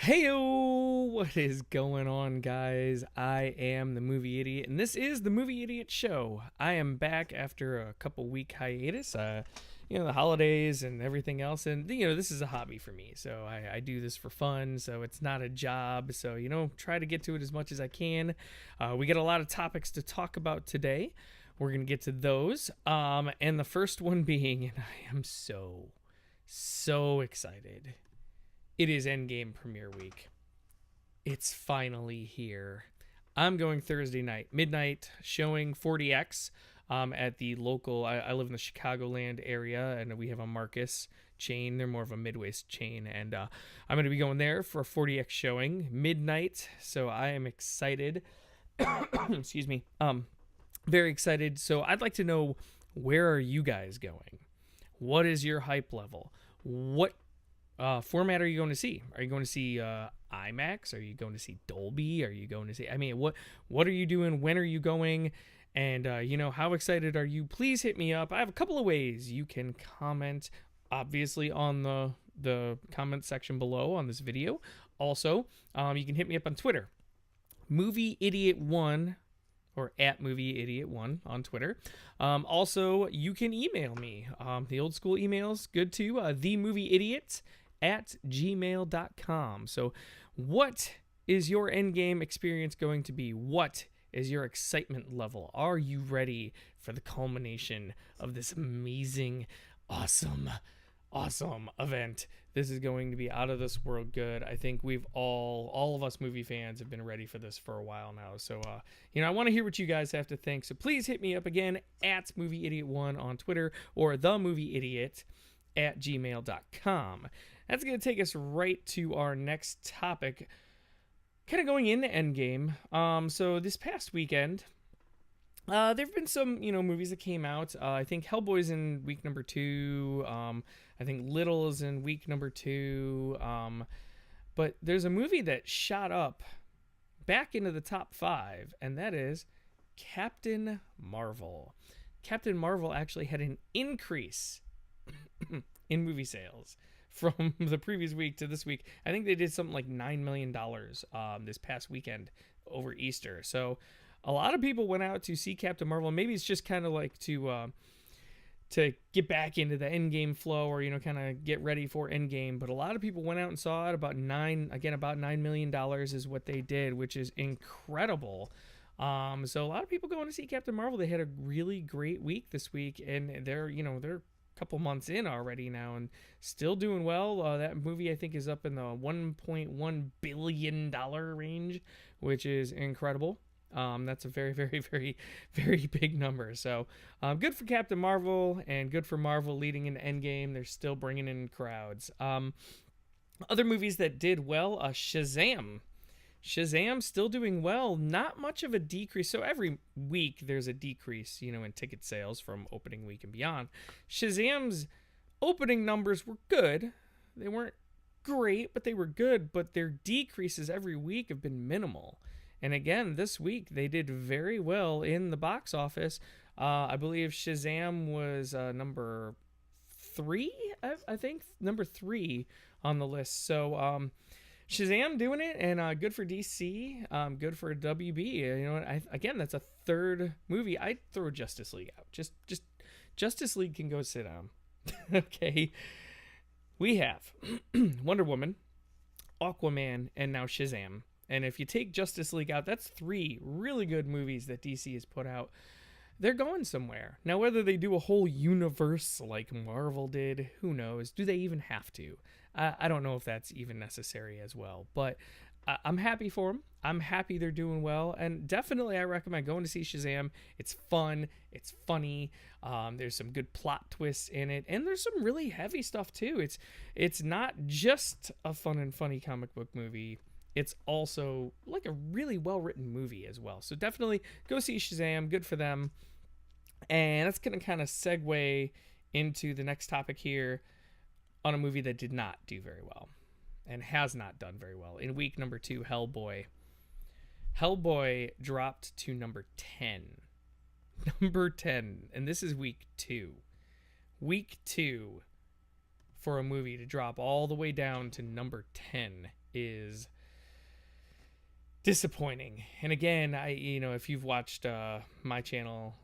Heyo, what is going on, guys? I am the Movie Idiot, and this is the Movie Idiot Show. I am back after a couple week hiatus. The holidays and everything else, and this is a hobby for me. So I do this for fun. So it's not a job. So try to get to it as much as I can. We got a lot of topics to talk about today. We're gonna get to those. And the first one being, and I am so excited. It is Endgame premiere week. It's finally here. I'm going Thursday night, midnight, showing 40X at the local. I live in the Chicagoland area, and we have a Marcus chain. They're more of a Midwest chain, and I'm going to be going there for a 40X showing, midnight. So I am excited. Excuse me. Very excited. So I'd like to know, where are you guys going? What is your hype level? What format are you going to see? Are you going to see IMAX? Are you going to see Dolby? Are you going to see? What are you doing? When are you going? And how excited are you? Please hit me up. I have a couple of ways you can comment. Obviously, on the comment section below on this video. Also, you can hit me up on Twitter, Movie Idiot 1. Or at Movie Idiot 1 on Twitter. Also, you can email me. The old school email's good too. themovieidiot@gmail.com. So what is your Endgame experience going to be? What is your excitement level? Are you ready for the culmination of this amazing, awesome event? This is going to be out of this world good. I think we've all of us movie fans have been ready for this for a while now. So, I want to hear what you guys have to think. So please hit me up again at MovieIdiot1 on Twitter or themovieidiot@gmail.com. That's going to take us right to our next topic, kind of going into Endgame. So this past weekend, there have been some, movies that came out. I think Hellboy's in week number 2. I think Little is in week number 2. But there's a movie that shot up back into the top 5, and that is Captain Marvel. Captain Marvel actually had an increase in movie sales from the previous week to this week. I think they did something like $9 million this past weekend over Easter. So a lot of people went out to see Captain Marvel. Maybe it's just kind of like to get back into the Endgame flow, or kind of get ready for Endgame. But a lot of people went out and saw it. About $9 million is what they did, which is incredible. So a lot of people going to see Captain Marvel. They had a really great week this week, and they're a couple months in already now and still doing well. That movie, I think, is up in the $1.1 billion range, which is incredible. That's a very, very, very, very big number. So good for Captain Marvel, and good for Marvel leading into Endgame. They're still bringing in crowds. Other movies that did well, Shazam. Shazam still doing well. Not much of a decrease. So every week there's a decrease, in ticket sales from opening week and beyond. Shazam's opening numbers were good. They weren't great, but they were good. But their decreases every week have been minimal. And again, this week, they did very well in the box office. I believe Shazam was number 3, I think. Number 3 on the list. So Shazam doing it, and good for DC. Good for WB. Again, that's a third movie. I'd throw Justice League out. Just Justice League can go sit down. Okay. We have Wonder Woman, Aquaman, and now Shazam. And if you take Justice League out, that's 3 really good movies that DC has put out. They're going somewhere. Now, whether they do a whole universe like Marvel did, who knows? Do they even have to? I don't know if that's even necessary as well. But I'm happy for them. I'm happy they're doing well. And definitely I recommend going to see Shazam. It's fun. It's funny. There's some good plot twists in it. And there's some really heavy stuff too. It's not just a fun and funny comic book movie. It's also like a really well-written movie as well. So definitely go see Shazam. Good for them. And that's going to kind of segue into the next topic here on a movie that did not do very well and has not done very well. In week number 2, Hellboy. Hellboy dropped to number 10. Number 10. And this is week 2. Week 2 for a movie to drop all the way down to number 10 is disappointing. And again, if you've watched my channel,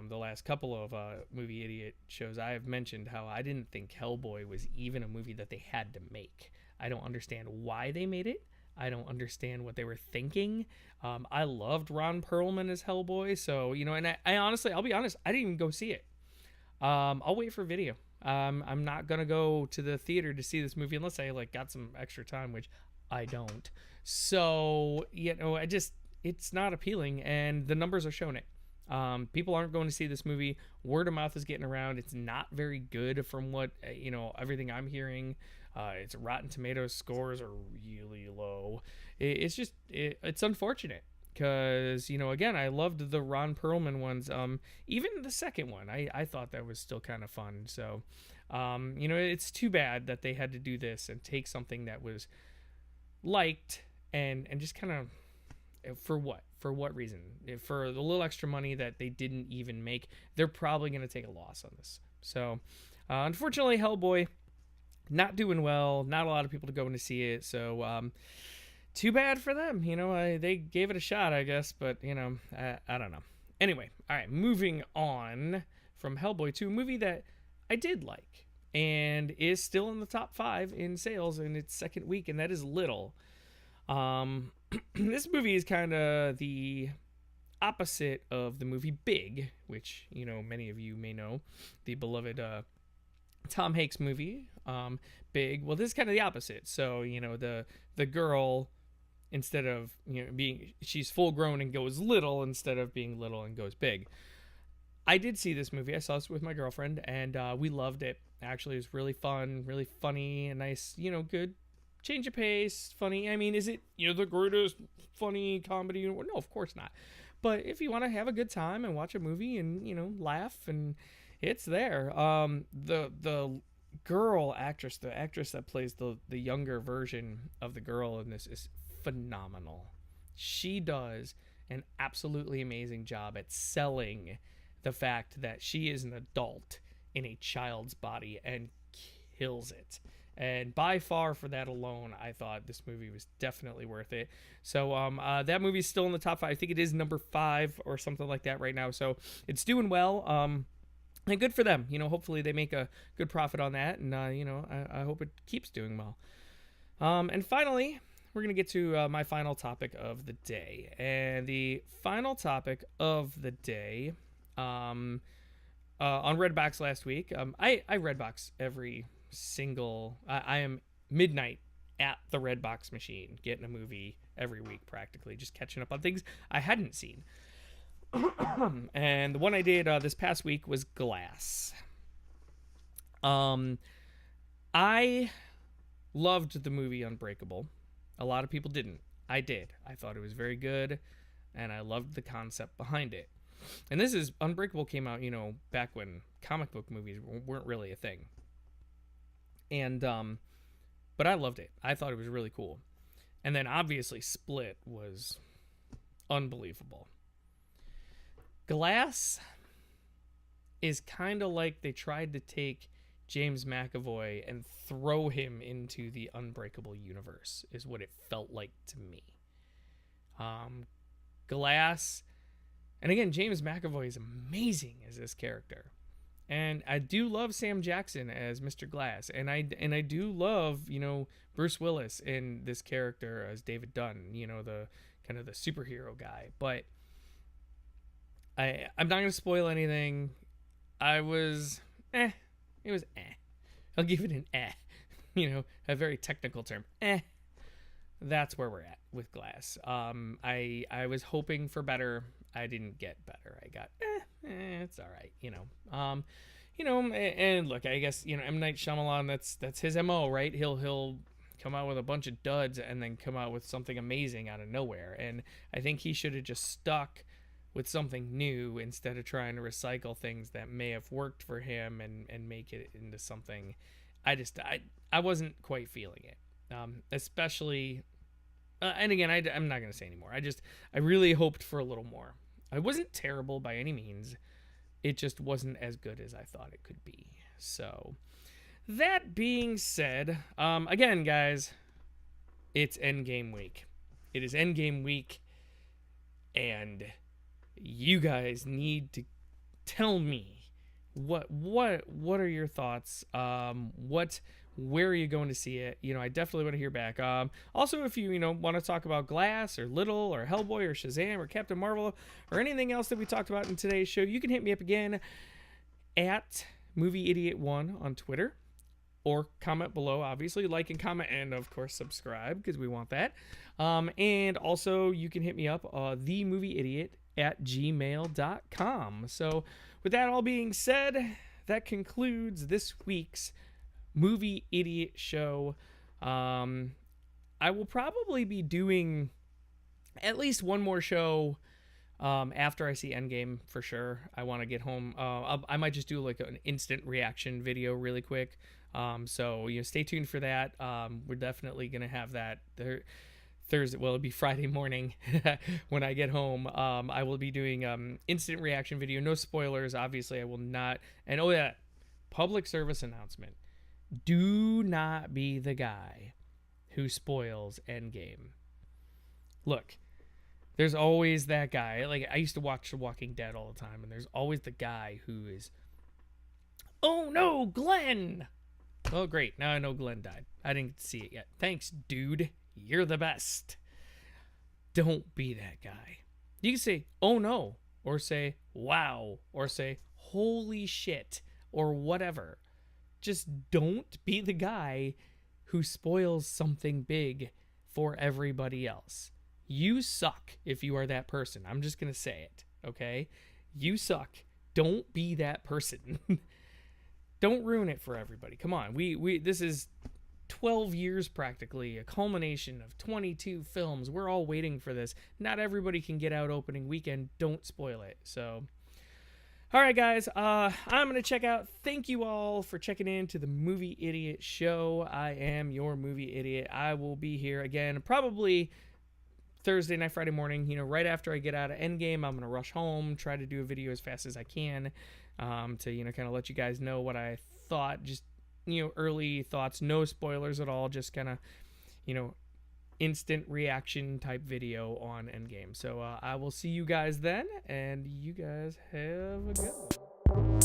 the last couple of movie idiot shows, I have mentioned how I didn't think Hellboy was even a movie that they had to make. I don't understand why they made it. I don't understand what they were thinking. I loved Ron Perlman as Hellboy, so and I honestly, I'll be honest, I didn't even go see it. I'll wait for video. I'm not gonna go to the theater to see this movie unless I got some extra time, which I don't. So it's not appealing, and the numbers are showing it. People aren't going to see this movie. Word of mouth is getting around. It's not very good from what everything I'm hearing. Its Rotten Tomatoes scores are really low. It's unfortunate because again, I loved the Ron Perlman ones. Even the second one, I thought that was still kind of fun. So it's too bad that they had to do this and take something that was liked and just kind of for what reason? For the little extra money that they didn't even make, they're probably going to take a loss on this. So unfortunately, Hellboy not doing well, not a lot of people to go in to see it, so too bad for them. They gave it a shot, I guess, but I don't know. Anyway, all right, moving on from Hellboy to a movie that I did like and is still in the top 5 in sales in its second week, and that is Little. This movie is kind of the opposite of the movie Big, which many of you may know, the beloved Tom Hanks movie. Big. Well, this is kind of the opposite. So the girl, instead of she's full grown and goes little, instead of being little and goes big. I did see this movie. I saw this with my girlfriend, and we loved it. Actually, it was really fun, really funny, a nice, good change of pace, funny. I mean, is it, the greatest funny comedy? No, of course not. But if you want to have a good time and watch a movie and, laugh, and it's there. The girl actress, the actress that plays the younger version of the girl in this is phenomenal. She does an absolutely amazing job at selling the fact that she is an adult in a child's body and kills it. And by far, for that alone, I thought this movie was definitely worth it. So that movie's still in the top 5. I think it is number 5 or something like that right now. So it's doing well. And good for them. Hopefully they make a good profit on that. And, I hope it keeps doing well. And finally, we're going to get to my final topic of the day. And the final topic of the day, on Redbox last week, I Redbox every single... I am midnight at the Redbox machine, getting a movie every week practically, just catching up on things I hadn't seen. And the one I did this past week was Glass. I loved the movie Unbreakable. A lot of people didn't. I did. I thought it was very good, and I loved the concept behind it. And Unbreakable came out, back when comic book movies weren't really a thing. And but I loved it. I thought it was really cool. And then obviously Split was unbelievable. Glass is kind of like they tried to take James McAvoy and throw him into the Unbreakable universe, is what it felt like to me. Glass, and again, James McAvoy is amazing as this character. And I do love Sam Jackson as Mr. Glass, and I do love, Bruce Willis in this character as David Dunn, the kind of the superhero guy. But I'm not going to spoil anything. It was I'll give it an a very technical term. That's where we're at with Glass. I was hoping for better. I didn't get better. I got it's all right, and look, I guess M. Night Shyamalan, that's his MO, right? He'll come out with a bunch of duds and then come out with something amazing out of nowhere. And I think he should have just stuck with something new instead of trying to recycle things that may have worked for him and make it into something. I wasn't quite feeling it, especially. And again, I'm not going to say anymore. I really hoped for a little more. I wasn't terrible by any means. It just wasn't as good as I thought it could be. So, that being said, again, guys, It's Endgame week. It is Endgame week, and you guys need to tell me what are your thoughts? Where are you going to see it? I definitely want to hear back. Also, if you want to talk about Glass or Little or Hellboy or Shazam or Captain Marvel or anything else that we talked about in today's show, you can hit me up again at Movie Idiot One on Twitter, or comment below. Obviously, like and comment, and of course subscribe because we want that. And also, you can hit me up, themovieidiot@gmail.com. So, with that all being said, that concludes this week's Movie Idiot Show. I will probably be doing at least one more show after I see Endgame for sure. I want to get home. I might just do like an instant reaction video really quick. So stay tuned for that. We're definitely gonna have that there. Thursday, well, it'll be Friday morning when I get home. I will be doing instant reaction video. No spoilers, obviously. I will not. And oh yeah, public service announcement: do not be the guy who spoils Endgame. Look, there's always that guy. Like, I used to watch The Walking Dead all the time, and there's always the guy who is, oh no, Glenn. Oh great, now I know Glenn died. I didn't see it yet. Thanks, dude. You're the best. Don't be that guy. You can say, oh no, or say, wow, or say, holy shit, or whatever. Just don't be the guy who spoils something big for everybody else. You suck if you are that person. I'm just going to say it, okay? You suck. Don't be that person. Don't ruin it for everybody. Come on. This is 12 years practically, a culmination of 22 films. We're all waiting for this. Not everybody can get out opening weekend. Don't spoil it. So, all right, guys, I'm going to check out. Thank you all for checking in to the Movie Idiot Show. I am your movie idiot. I will be here again probably Thursday night, Friday morning, right after I get out of Endgame. I'm going to rush home, try to do a video as fast as I can to, kind of let you guys know what I thought. Just, early thoughts, no spoilers at all, just kind of, instant reaction type video on Endgame. So I will see you guys then, and you guys have a good one.